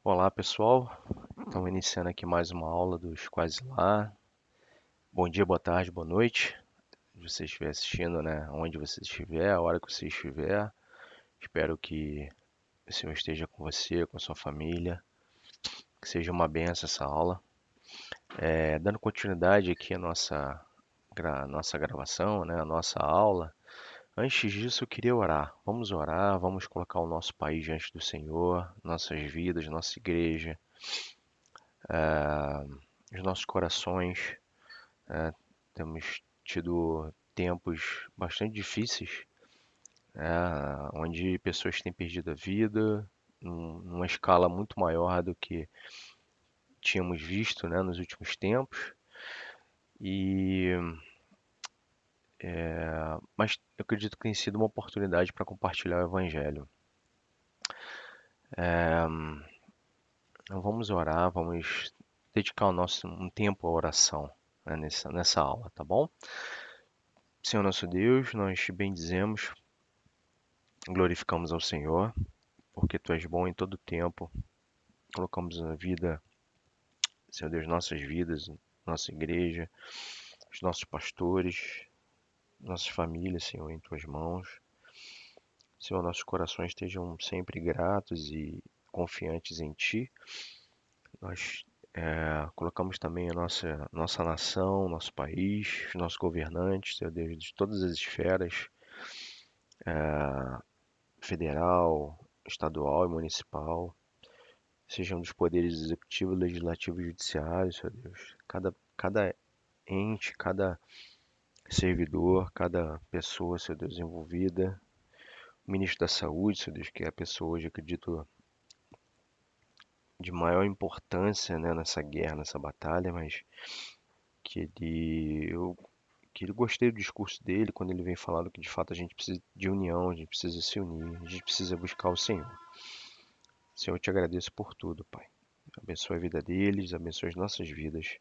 Olá pessoal, estamos iniciando aqui mais uma aula dos Quase Lá. Bom dia, boa tarde, boa noite. Se você estiver assistindo, né, onde você estiver, a hora que você estiver. Espero que o Senhor esteja com você, com a sua família, que seja uma benção essa aula. Dando continuidade aqui à nossa gravação, né, a nossa aula. Antes disso, eu queria orar, vamos colocar o nosso país diante do Senhor, nossas vidas, nossa igreja, os nossos corações. Temos tido tempos bastante difíceis, onde pessoas têm perdido a vida numa escala muito maior do que tínhamos visto, né, nos últimos tempos. E, mas eu acredito que tem sido uma oportunidade para compartilhar o Evangelho. Então vamos orar, vamos dedicar um tempo à oração, né, nessa aula, tá bom? Senhor nosso Deus, nós te bendizemos, glorificamos ao Senhor, porque Tu és bom em todo tempo. Colocamos a vida, Senhor Deus, nossas vidas, nossa igreja, os nossos pastores, nossas famílias, Senhor, em Tuas mãos. Senhor, nossos corações estejam sempre gratos e confiantes em Ti. Nós colocamos também a nossa nação, nosso país, os nossos governantes, Senhor Deus, de todas as esferas, federal, estadual e municipal, sejam dos poderes executivo, legislativo e judiciário, Senhor Deus. Cada ente, cada servidor, cada pessoa, Senhor Deus, envolvida. O ministro da Saúde, Senhor Deus, que é a pessoa hoje, acredito, de maior importância, né, nessa guerra, nessa batalha, mas eu que ele gostei do discurso dele quando ele vem falando que de fato a gente precisa de união, a gente precisa se unir, a gente precisa buscar o Senhor. Senhor, eu te agradeço por tudo, Pai. Abençoe a vida deles, abençoe as nossas vidas.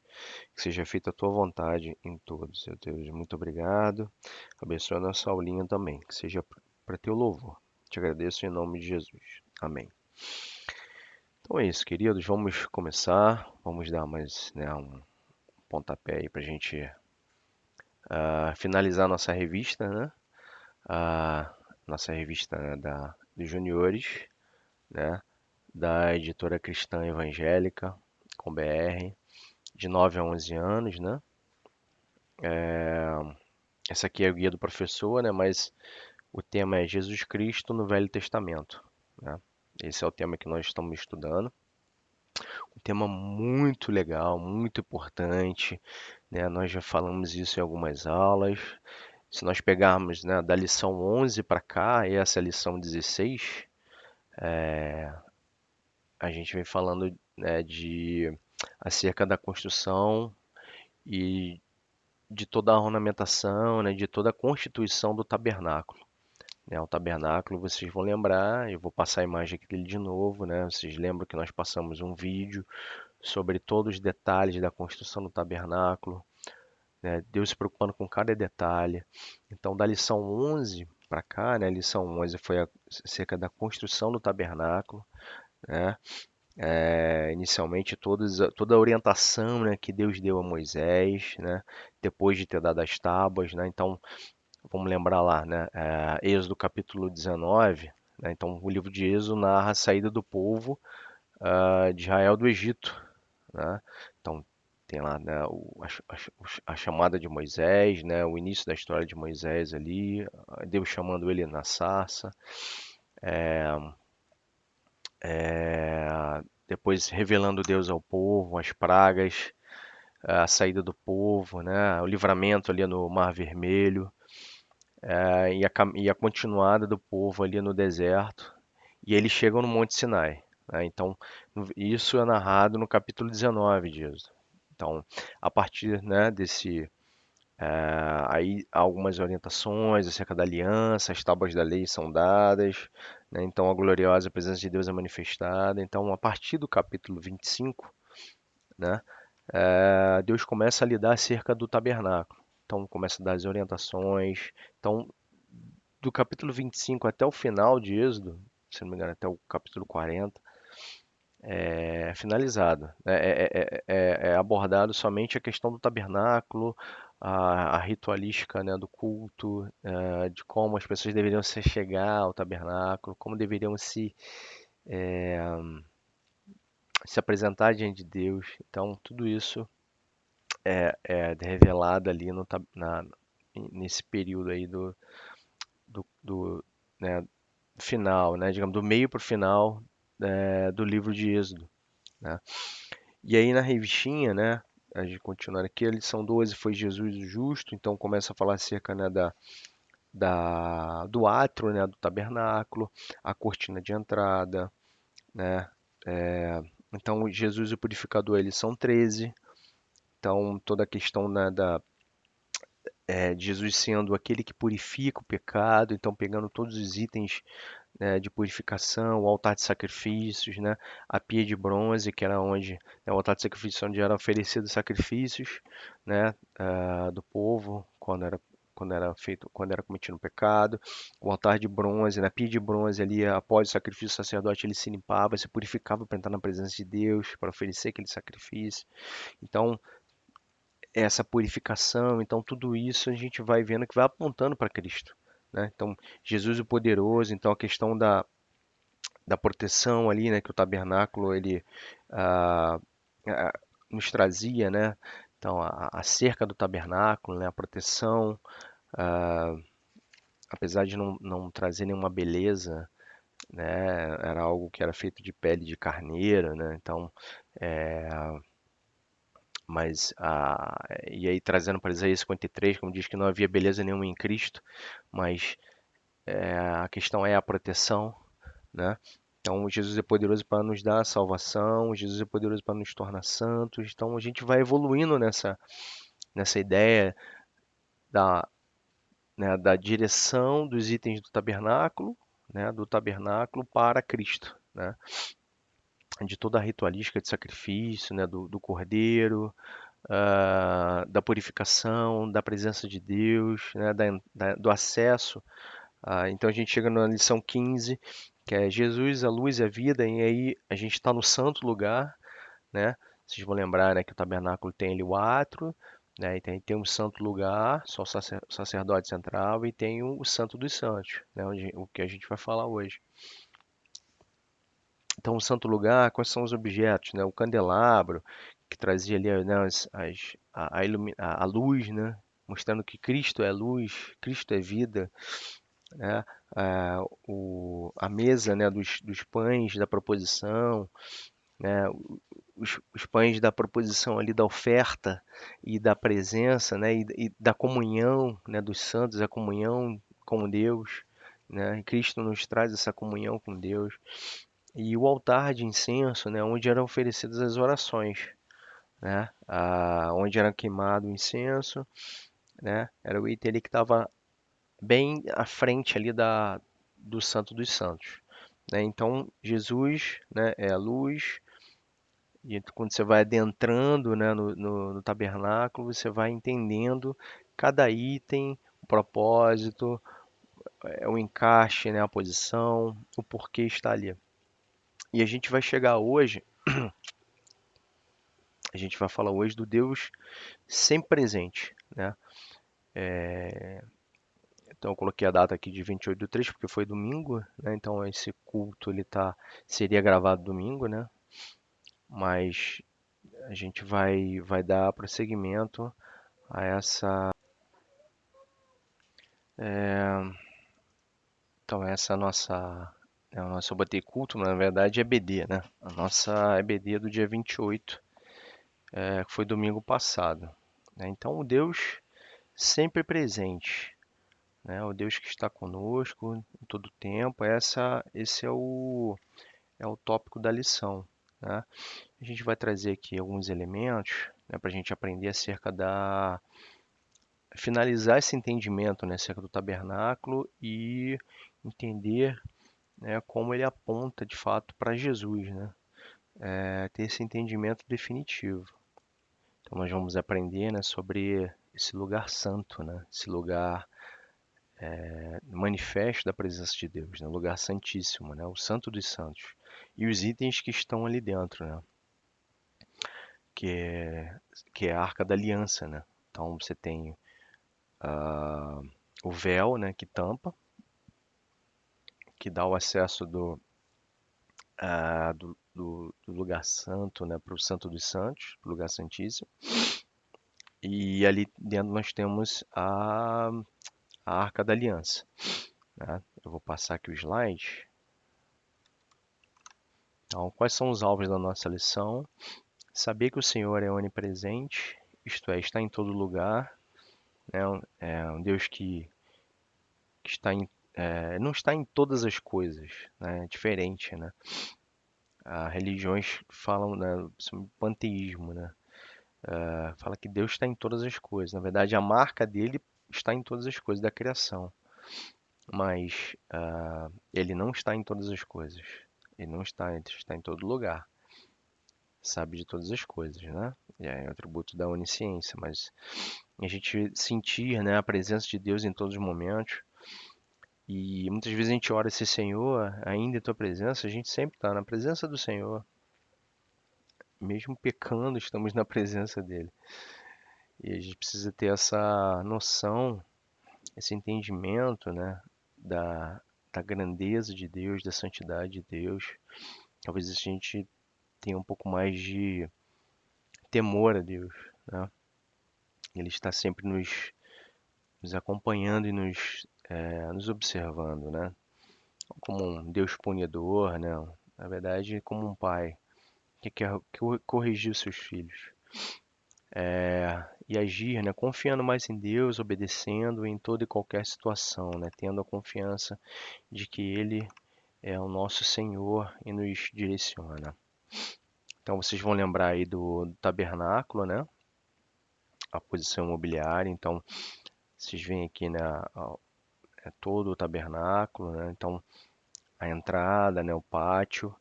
Que seja feita a tua vontade em todos, Senhor Deus. Muito obrigado. Abençoe a nossa aulinha também. Que seja para teu louvor. Te agradeço em nome de Jesus. Amém. Então é isso, queridos. Vamos começar. Vamos dar mais, né, um pontapé aí para a gente finalizar nossa revista, né? A nossa revista, né, dos juniores, né? Da editora Cristã Evangélica, com BR, de 9 a 11 anos, né? Essa aqui é o guia do professor, né? Mas o tema é Jesus Cristo no Velho Testamento, né? Esse é o tema que nós estamos estudando. Um tema muito legal, muito importante, né? Nós já falamos isso em algumas aulas. Se nós pegarmos, né, da lição 11 para cá, e essa é a lição 16, a gente vem falando, né, acerca da construção e de toda a ornamentação, né, de toda a constituição do tabernáculo. Né, o tabernáculo, vocês vão lembrar, eu vou passar a imagem aqui dele de novo, né? Vocês lembram que nós passamos um vídeo sobre todos os detalhes da construção do tabernáculo, né? Deus se preocupando com cada detalhe. Então, da lição 11 para cá, né? A lição 11 foi acerca da construção do tabernáculo, né? Inicialmente toda a orientação, né, que Deus deu a Moisés, né? Depois de ter dado as tábuas, né? Então, vamos lembrar lá, né? Êxodo capítulo 19, né? Então, o livro de Êxodo narra a saída do povo de Israel do Egito, né? Então, tem lá, né, a chamada de Moisés, né? O início da história de Moisés ali, Deus chamando ele na sarça, depois revelando Deus ao povo, as pragas, a saída do povo, né? O livramento ali no Mar Vermelho, e a continuada do povo ali no deserto, e eles chegam no Monte Sinai, né? Então, isso é narrado no capítulo 19 de Êxodo. Então, a partir, né, aí há algumas orientações acerca da aliança, as tábuas da lei são dadas, né? Então a gloriosa presença de Deus é manifestada. Então, a partir do capítulo 25, né, Deus começa a lidar acerca do tabernáculo. Então, começa a dar as orientações. Então, do capítulo 25 até o final de Êxodo, se não me engano, até o capítulo 40, finalizado. É abordado somente a questão do tabernáculo, a ritualística, né, do culto, de como as pessoas deveriam se chegar ao tabernáculo, como deveriam se apresentar diante de Deus. Então, tudo isso é revelado ali nesse período aí do, né, final, né, digamos, do meio para o final do livro de Êxodo, né? E aí na revistinha, né, a gente continuando aqui, a lição 12 foi Jesus o justo, então começa a falar acerca, né, do átrio, né, do tabernáculo, a cortina de entrada, né, então Jesus o purificador, eles são 13, então toda a questão, né, de Jesus sendo aquele que purifica o pecado, então pegando todos os itens, né, de purificação, o altar de sacrifícios, né, a pia de bronze, que era onde, né, o altar de sacrifícios onde eram oferecidos sacrifícios, né, do povo quando era cometido um pecado, o altar de bronze, na pia de bronze ali, após o sacrifício, o sacerdote ele se limpava, se purificava para entrar na presença de Deus, para oferecer aquele sacrifício. Então, essa purificação, então tudo isso a gente vai vendo que vai apontando para Cristo, né? Então, Jesus o poderoso, então a questão da proteção ali, né, que o tabernáculo ele ah, ah, nos trazia, né? Então, a cerca do tabernáculo, né, a proteção, apesar de não trazer nenhuma beleza, né, era algo que era feito de pele de carneiro, né? Então, é, e aí trazendo para Isaías 53, como diz que não havia beleza nenhuma em Cristo, mas a questão é a proteção, né? Então, Jesus é poderoso para nos dar a salvação, Jesus é poderoso para nos tornar santos. Então, a gente vai evoluindo nessa ideia da, né, da direção dos itens do tabernáculo, né, do tabernáculo para Cristo, né? De toda a ritualística de sacrifício, né, do cordeiro, da purificação, da presença de Deus, né, do acesso. Então a gente chega na lição 15, que é Jesus, a luz e a vida, e aí a gente está no santo lugar, né? Vocês vão lembrar, né, que o tabernáculo tem ali o átrio, né? E tem um santo lugar, só o sacerdote central, e tem o santo dos santos, né? O que a gente vai falar hoje. Então, o santo lugar, quais são os objetos, né? O candelabro, que trazia ali, né, a luz, né? Mostrando que Cristo é luz, Cristo é vida, né? A mesa, né, dos pães da proposição, né? Os pães da proposição ali da oferta e da presença, né? E da comunhão, né, dos santos, a comunhão com Deus, né? E Cristo nos traz essa comunhão com Deus. E o altar de incenso, né, onde eram oferecidas as orações, né? Onde era queimado o incenso, né? Era o item ali que estava bem à frente ali do Santo dos Santos, né? Então Jesus, né, é a luz, e quando você vai adentrando, né, no tabernáculo, você vai entendendo cada item, o propósito, o encaixe, né, a posição, o porquê está ali. E a gente vai chegar hoje, a gente vai falar hoje do Deus sempre presente, né? Então eu coloquei a data aqui de 28/3 porque foi domingo, né? Então esse culto seria gravado domingo, né? Mas a gente vai dar prosseguimento a essa nossa o nosso botei culto, na verdade é EBD, né? A nossa EBD do dia 28, que foi domingo passado, né? Então o Deus sempre presente, né? O Deus que está conosco em todo o tempo. Esse é o tópico da lição, né? A gente vai trazer aqui alguns elementos, né, para a gente aprender acerca finalizar esse entendimento, né, acerca do tabernáculo e entender, né, como ele aponta de fato para Jesus, né? Ter esse entendimento definitivo. Então nós vamos aprender, né, sobre esse lugar santo, né? Esse lugar manifesto da presença de Deus, né? O lugar santíssimo, né? O Santo dos Santos. e os itens que estão ali dentro, né? Que é, que é a Arca da Aliança, né? Então você tem ah, o véu, né, que tampa, que dá o acesso do lugar santo, né, para o Santo dos Santos, para o lugar santíssimo. E ali dentro nós temos a Arca da Aliança, né? Eu vou passar aqui o slide. Então, quais são os alvos da nossa lição? Saber que o Senhor é onipresente, isto é, está em todo lugar, né? É um Deus que está não está em todas as coisas, né? É diferente, né? As religiões falam, né, sobre panteísmo, né? Fala que Deus está em todas as coisas. Na verdade, a marca dele está em todas as coisas da criação, mas ele não está em todas as coisas. Ele está em todo lugar. Sabe de todas as coisas, né? E é o atributo da onisciência, mas a gente sentir, né, a presença de Deus em todos os momentos. E muitas vezes a gente ora esse Senhor, ainda em tua presença, a gente sempre está na presença do Senhor. Mesmo pecando, estamos na presença dele. E a gente precisa ter essa noção, esse entendimento, né, da, da grandeza de Deus, da santidade de Deus. Talvez a gente tenha um pouco mais de temor a Deus, né? Ele está sempre nos acompanhando e nos observando, né? Como um Deus punidor, né? Na verdade, como um pai que quer corrigir os seus filhos. E agir, né? Confiando mais em Deus, obedecendo em toda e qualquer situação, né? Tendo a confiança de que Ele é o nosso Senhor e nos direciona. Então vocês vão lembrar aí do tabernáculo, né? A posição imobiliária. Então vocês veem aqui, né? É todo o tabernáculo, né? Então a entrada, né? O pátio.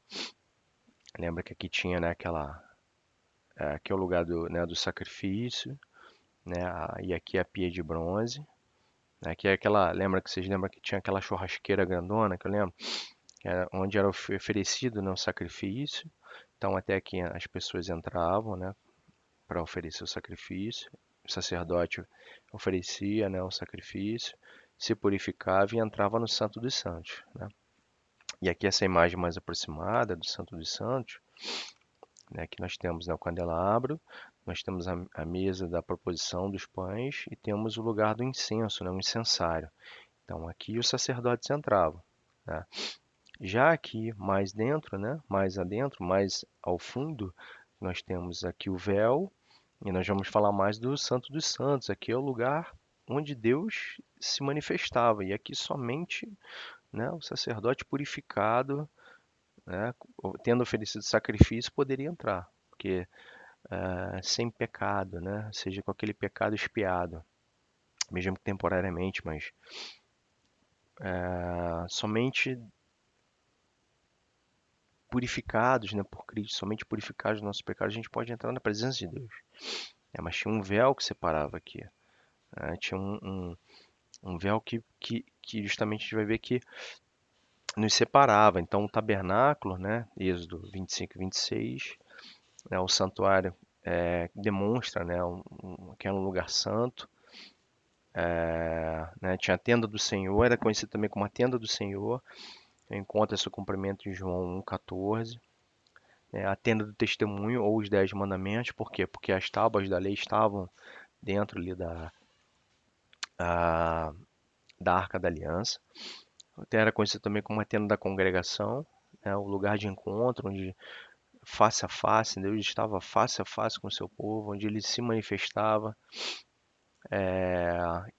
Lembra que aqui tinha, né? Aqui é o lugar do sacrifício, né? E aqui é a pia de bronze. Aqui é aquela, lembra que vocês lembram que tinha aquela churrasqueira grandona, que eu lembro, que era onde era oferecido, né, o sacrifício. Então até aqui as pessoas entravam, né, para oferecer o sacrifício. O sacerdote oferecia, né, o sacrifício, se purificava e entrava no Santo dos Santos, né? E aqui essa imagem mais aproximada do Santo dos Santos, né, aqui nós temos, né, o candelabro, nós temos a mesa da proposição dos pães e temos o lugar do incenso, né, o incensário. Então aqui os sacerdotes entravam, né? Já aqui mais dentro, né, mais adentro, mais ao fundo, nós temos aqui o véu e nós vamos falar mais do Santo dos Santos. Aqui é o lugar onde Deus se manifestava e aqui somente, né, o sacerdote purificado, né, tendo oferecido sacrifício, poderia entrar, porque sem pecado, né, seja com aquele pecado expiado, mesmo que temporariamente, mas somente purificados, né, por Cristo, somente purificados dos nossos pecados, a gente pode entrar na presença de Deus. Mas tinha um véu que separava aqui, né? Tinha um véu que justamente a gente vai ver que nos separava. Então o tabernáculo, né, Êxodo 25 e 26, né, o santuário demonstra, né, que era um lugar santo. Né, tinha a tenda do Senhor, era conhecido também como a tenda do Senhor. Encontra esse cumprimento em João 1,14. A tenda do testemunho ou os 10 mandamentos. Por quê? Porque as tábuas da lei estavam dentro ali a- da Arca da Aliança. Até era conhecido também como a tenda da congregação, né? O lugar de encontro onde face a face, Deus estava face a face com o seu povo, onde ele se manifestava.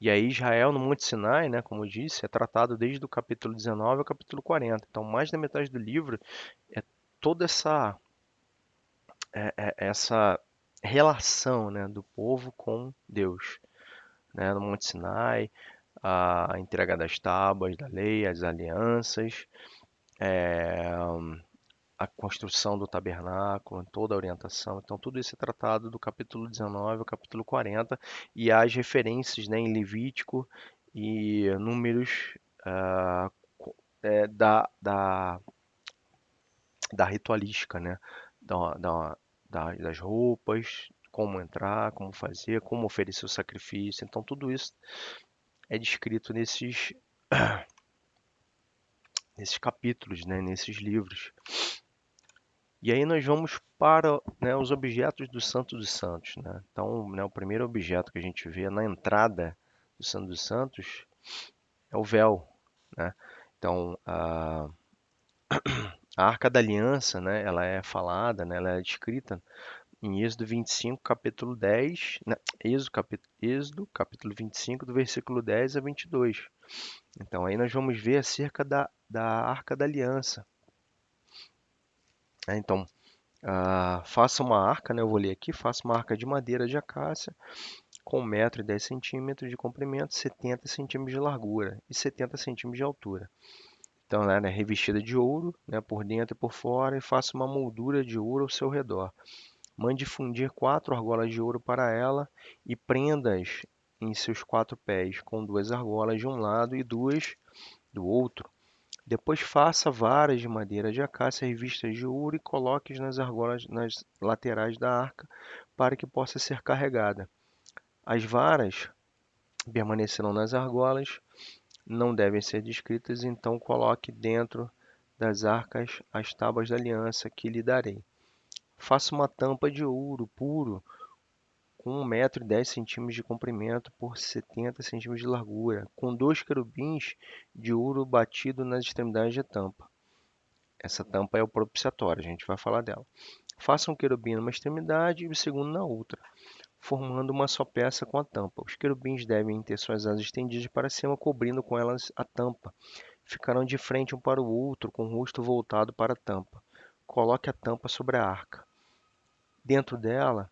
E aí Israel no Monte Sinai, né, como eu disse, é tratado desde o capítulo 19 ao capítulo 40. Então mais da metade do livro é toda essa relação, né, do povo com Deus, né, no Monte Sinai, a entrega das tábuas da lei, as alianças, a construção do tabernáculo, toda a orientação. Então, tudo isso é tratado do capítulo 19 ao capítulo 40 e as referências, né, em Levítico e Números, ah, da da ritualística, né? Das roupas, como entrar, como fazer, como oferecer o sacrifício. Então, tudo isso é descrito nesses capítulos, né? Nesses livros. E aí nós vamos para, né, os objetos do Santo dos Santos, né? Então, né, o primeiro objeto que a gente vê na entrada do Santo dos Santos é o véu, né? Então, a Arca da Aliança, né, ela é falada, né, ela é descrita em Êxodo 25, capítulo 10, né, Êxodo, capítulo 25, do versículo 10 a 22. Então, aí nós vamos ver acerca da Arca da Aliança, né? Então, faça uma arca, né, eu vou ler aqui, faça uma arca de madeira de acácia com 1,10 m de comprimento, 70 centímetros de largura e 70 centímetros de altura. Então, ela é revestida de ouro, né, por dentro e por fora, e faça uma moldura de ouro ao seu redor. Mande fundir 4 argolas de ouro para ela e prenda-as em seus 4 pés, com 2 argolas de um lado e 2 do outro. Depois faça varas de madeira de acácia revistas de ouro e coloque-as nas argolas nas laterais da arca para que possa ser carregada. As varas permanecerão nas argolas, não devem ser descritas, então coloque dentro das arcas as tábuas da aliança que lhe darei. Faça uma tampa de ouro puro com 1,10 m de comprimento por 70 centímetros de largura, com 2 querubins de ouro batido nas extremidades da tampa. Essa tampa é o propiciatório, a gente vai falar dela. Faça um querubim numa extremidade e o segundo na outra, formando uma só peça com a tampa. Os querubins devem ter suas asas estendidas para cima, cobrindo com elas a tampa. Ficarão de frente um para o outro, com o rosto voltado para a tampa. Coloque a tampa sobre a arca. Dentro dela,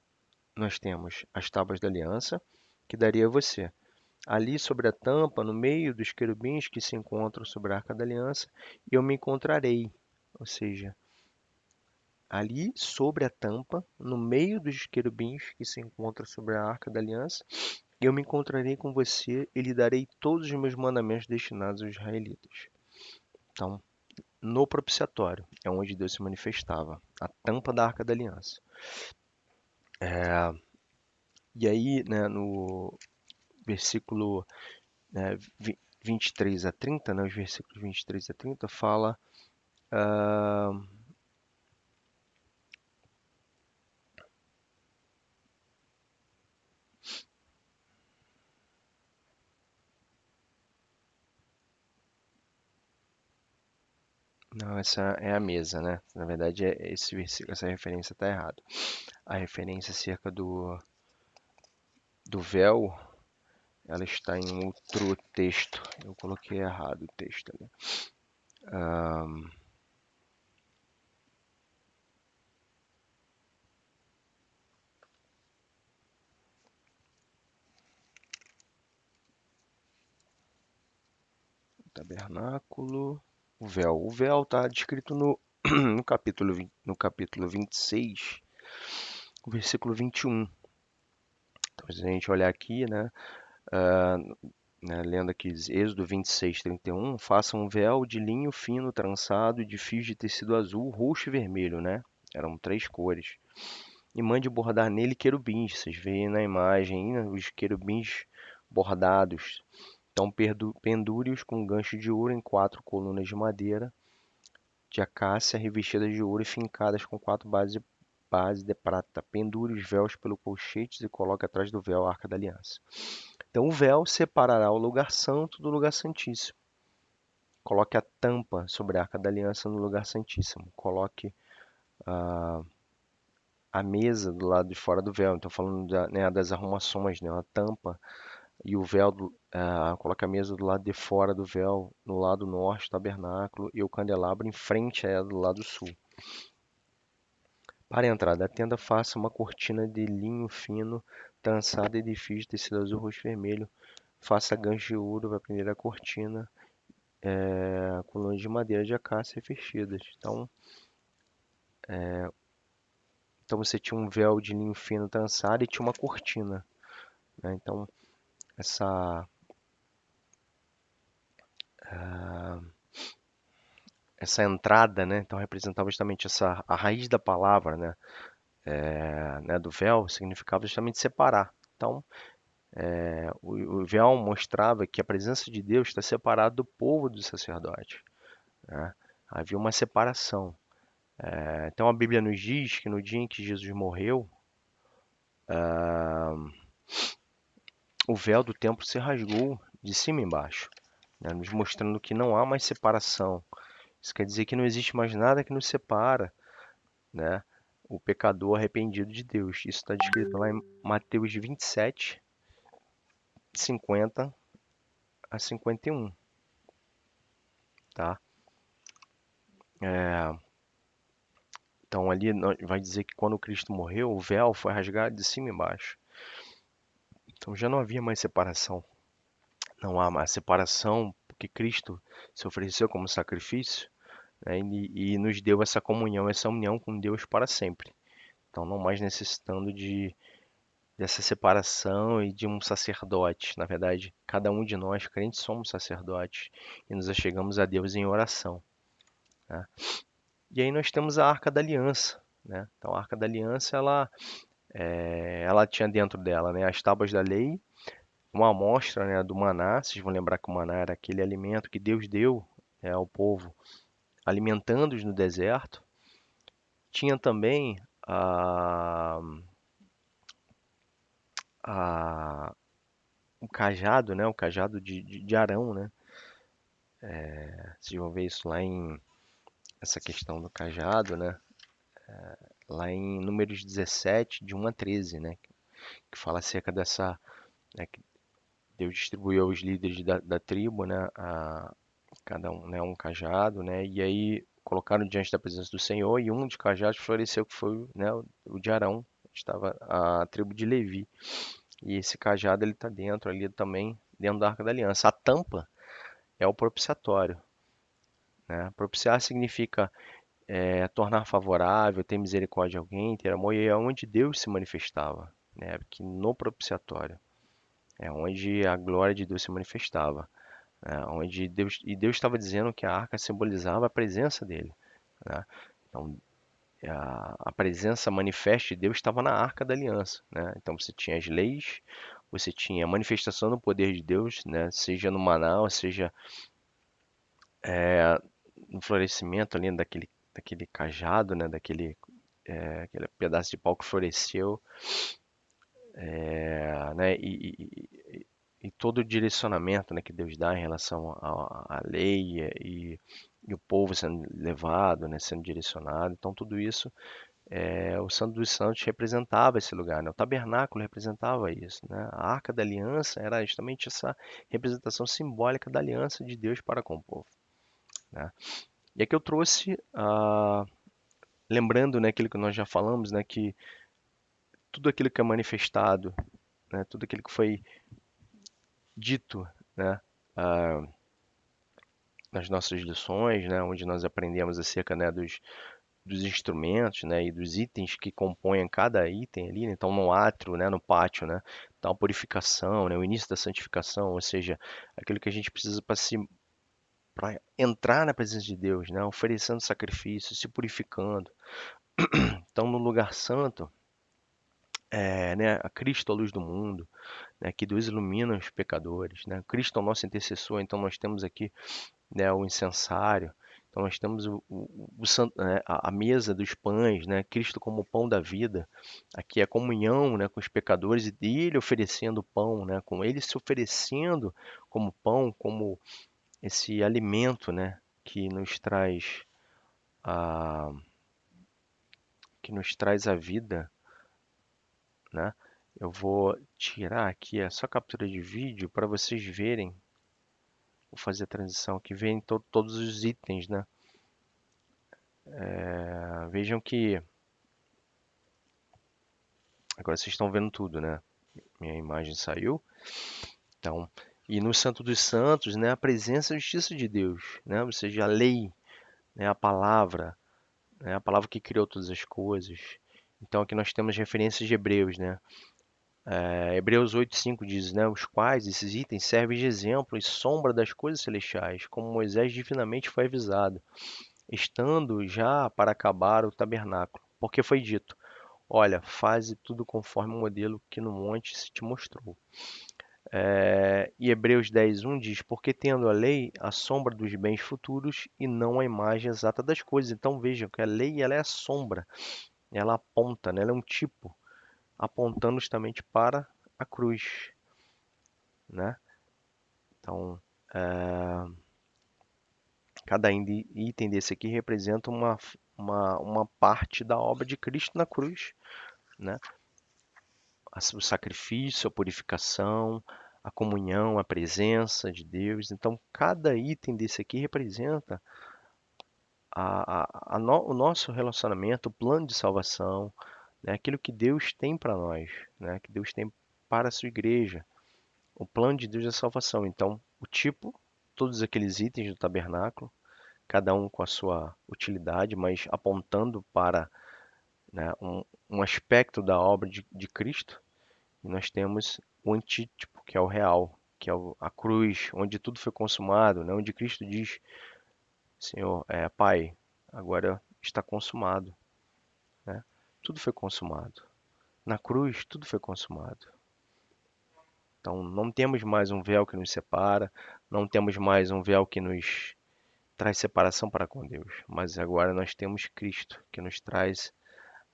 nós temos as tábuas da aliança, que daria a você. Ali sobre a tampa, no meio dos querubins que se encontram sobre a arca da aliança, eu me encontrarei. Ou seja, ali sobre a tampa, no meio dos querubins que se encontram sobre a arca da aliança, eu me encontrarei com você e lhe darei todos os meus mandamentos destinados aos israelitas. Então, no propiciatório é onde Deus se manifestava, a tampa da arca da aliança. E aí, né, no versículo, né, 23 a 30, né, os versículos 23 a 30 fala. ah, não, essa é a mesa, né? Na verdade, esse versículo, essa referência está errada. A referência acerca do véu, ela está em outro texto. Eu coloquei errado o texto ali. Tabernáculo, o véu. O véu está descrito no capítulo 26, versículo 21. Então, se a gente olhar aqui, né, lendo aqui Êxodo 26, 31, faça um véu de linho fino trançado de fios de tecido azul, roxo e vermelho, né? Eram 3 cores. E mande bordar nele querubins. Vocês veem na imagem, né, os querubins bordados. Então, pendure-os com gancho de ouro em 4 colunas de madeira de acácia revestidas de ouro e fincadas com 4 bases de prata. Pendure os véus pelo colchetes e coloque atrás do véu a Arca da Aliança. Então, o véu separará o lugar santo do lugar santíssimo. Coloque a tampa sobre a Arca da Aliança no lugar santíssimo. Coloque a mesa do lado de fora do véu. Então, falando né, das arrumações, né, a tampa e o véu, coloque a mesa do lado de fora do véu, no lado norte do tabernáculo, e o candelabro em frente a ela do lado sul. Para a entrada da tenda, faça uma cortina de linho fino, trançada e de fios de tecido azul, roxo e vermelho. Faça gancho de ouro para prender a cortina, com lãs de madeira de acácia revestidas. Então você tinha um véu de linho fino trançado e tinha uma cortina, né? Então essa essa entrada, né? Então representava justamente a raiz da palavra, né? Né, do véu significava justamente separar. Então, o véu mostrava que a presença de Deus está separada do povo do sacerdote, né? Havia uma separação. Então a Bíblia nos diz que no dia em que Jesus morreu, o véu do templo se rasgou de cima e embaixo, né? Nos mostrando que não há mais separação. Isso quer dizer que não existe mais nada que nos separa, né? O pecador arrependido de Deus. Isso está descrito lá em Mateus 27, 50 a 51, tá? Então ali vai dizer que quando Cristo morreu, o véu foi rasgado de cima e embaixo. Então já não havia mais separação. Não há mais separação porque Cristo se ofereceu como sacrifício, né, e nos deu essa comunhão, essa união com Deus para sempre. Então não mais necessitando dessa separação e de um sacerdote. Na verdade, cada um de nós, crentes, somos sacerdotes e nos achegamos a Deus em oração, né? E aí nós temos a Arca da Aliança, né? Então a Arca da Aliança ela tinha dentro dela, né, as tábuas da lei, uma amostra, né, do maná. Vocês vão lembrar que o maná era aquele alimento que Deus deu, né, ao povo, alimentando-os no deserto. Tinha também a, o cajado, né, o cajado de Arão, né? Vocês vão ver isso lá em essa questão do cajado, né? Lá em Números 17, de 1 a 13, né? Que fala acerca dessa, né, que Deus distribuiu aos líderes da tribo, né? Cada um, né, um cajado, né? E aí colocaram diante da presença do Senhor e um dos cajados floresceu, que foi, né, o de Arão. Estava a tribo de Levi. E esse cajado ele está dentro ali também, dentro da Arca da Aliança. A tampa é o propiciatório, né? Propiciar significa tornar favorável, ter misericórdia de alguém, ter amor, e é onde Deus se manifestava, né? Porque no propiciatório é onde a glória de Deus se manifestava, né? Onde Deus estava dizendo que a arca simbolizava a presença dele, né? Então, a presença manifesta de Deus estava na Arca da Aliança, né? Então você tinha as leis, você tinha a manifestação do poder de Deus, né? Seja no maná, seja no florescimento ali daquele cajado, né? Aquele pedaço de pau que floresceu, né? E todo o direcionamento, né, que Deus dá em relação à lei e o povo sendo levado, né, sendo direcionado. Então tudo isso, o Santo dos Santos representava esse lugar, né? O tabernáculo representava isso, né? A Arca da Aliança era justamente essa representação simbólica da aliança de Deus para com o povo, né? E aqui eu trouxe, lembrando, né, aquilo que nós já falamos, né, que tudo aquilo que é manifestado, né, tudo aquilo que foi dito, né, nas nossas lições, né, onde nós aprendemos acerca, né, dos instrumentos, né, e dos itens que compõem cada item ali, né? Então no átrio, né, no pátio, né, então a purificação, né, o início da santificação, ou seja, aquilo que a gente precisa para entrar na presença de Deus, né, oferecendo sacrifício, se purificando. Então no lugar santo, né, a Cristo a luz do mundo, né, que Deus ilumina os pecadores, né? Cristo é o nosso intercessor, então nós temos aqui, né, o incensário. Então nós temos né, a mesa dos pães, né? Cristo como o pão da vida. Aqui é a comunhão, né, com os pecadores e ele oferecendo pão, né? Com ele se oferecendo como pão, como esse alimento, né, a que nos traz a vida, né? Eu vou tirar aqui só captura de vídeo para vocês verem. Vou fazer a transição aqui, vem todos os itens, né? Vejam que agora vocês estão vendo tudo, né? Minha imagem saiu. Então, e no Santo dos Santos, né, a presença e a justiça de Deus, né? Ou seja, a lei, né, a palavra que criou todas as coisas. Então aqui nós temos referências de Hebreus, né? Hebreus 8:5 diz, né, os quais esses itens servem de exemplo e sombra das coisas celestiais, como Moisés divinamente foi avisado. estando já para acabar o tabernáculo, porque foi dito: olha, faze tudo conforme o modelo que no monte se te mostrou. E Hebreus 10:1 diz: porque tendo a lei a sombra dos bens futuros e não a imagem exata das coisas. Então vejam que a lei ela é a sombra, ela aponta, né? Ela é um tipo, apontando justamente para a cruz, né? Então, cada item desse aqui representa uma parte da obra de Cristo na cruz, né? O sacrifício, a purificação, a comunhão, a presença de Deus. Então, cada item desse aqui representa o nosso relacionamento, o plano de salvação, né? Aquilo que Deus tem para nós, né? Que Deus tem para a sua igreja, o plano de Deus é salvação. Então, o tipo, todos aqueles itens do tabernáculo, cada um com a sua utilidade, mas apontando para, né, um aspecto da obra de Cristo. E nós temos o antítipo, que é o real, que é a cruz, onde tudo foi consumado, né, onde Cristo diz: Senhor, Pai, agora está consumado, né? Tudo foi consumado. Na cruz, tudo foi consumado. Então, não temos mais um véu que nos separa, não temos mais um véu que nos traz separação para com Deus, mas agora nós temos Cristo, que nos traz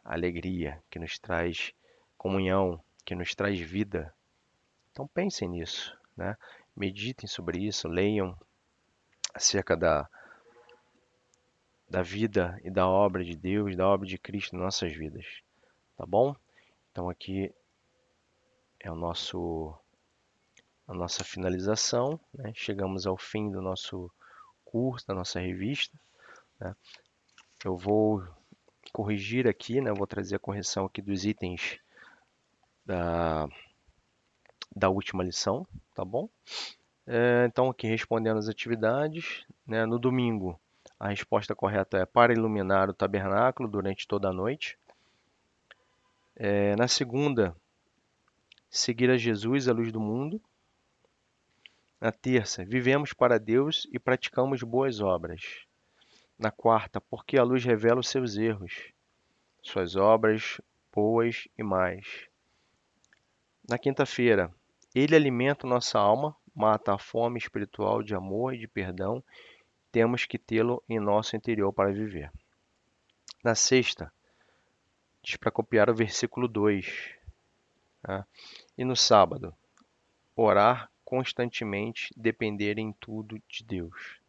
alegria, que nos traz comunhão, que nos traz vida. Então pensem nisso, né? Meditem sobre isso, leiam acerca da vida e da obra de Deus, da obra de Cristo em nossas vidas, tá bom? Então aqui é a nossa finalização, né? Chegamos ao fim do nosso curso, da nossa revista, né? Eu vou corrigir aqui, né? Eu vou trazer a correção aqui dos itens da, da última lição, tá bom? Então, aqui respondendo as atividades, né? No domingo, a resposta correta é para iluminar o tabernáculo durante toda a noite. Na segunda, seguir a Jesus, a luz do mundo. Na terça, vivemos para Deus e praticamos boas obras. Na quarta, porque a luz revela os seus erros, suas obras boas e mais. Na quinta-feira, ele alimenta nossa alma, mata a fome espiritual de amor e de perdão. Temos que tê-lo em nosso interior para viver. Na sexta, diz para copiar o versículo 2. Tá? E no sábado, orar constantemente, depender em tudo de Deus.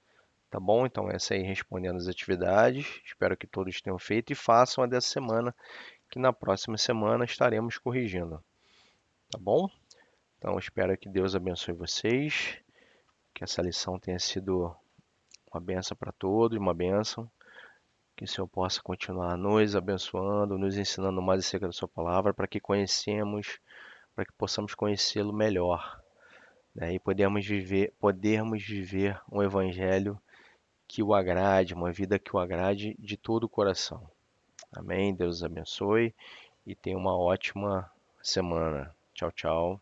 Tá bom? Então, essa aí respondendo as atividades. Espero que todos tenham feito e façam a dessa semana, que na próxima semana estaremos corrigindo. Tá bom? Então, espero que Deus abençoe vocês, que essa lição tenha sido uma benção para todos, uma benção. Que o Senhor possa continuar nos abençoando, nos ensinando mais acerca da sua palavra, para que possamos conhecê-lo melhor, né? E podermos viver um evangelho que o agrade, uma vida que o agrade de todo o coração. Amém. Deus abençoe e tenha uma ótima semana. Tchau, tchau.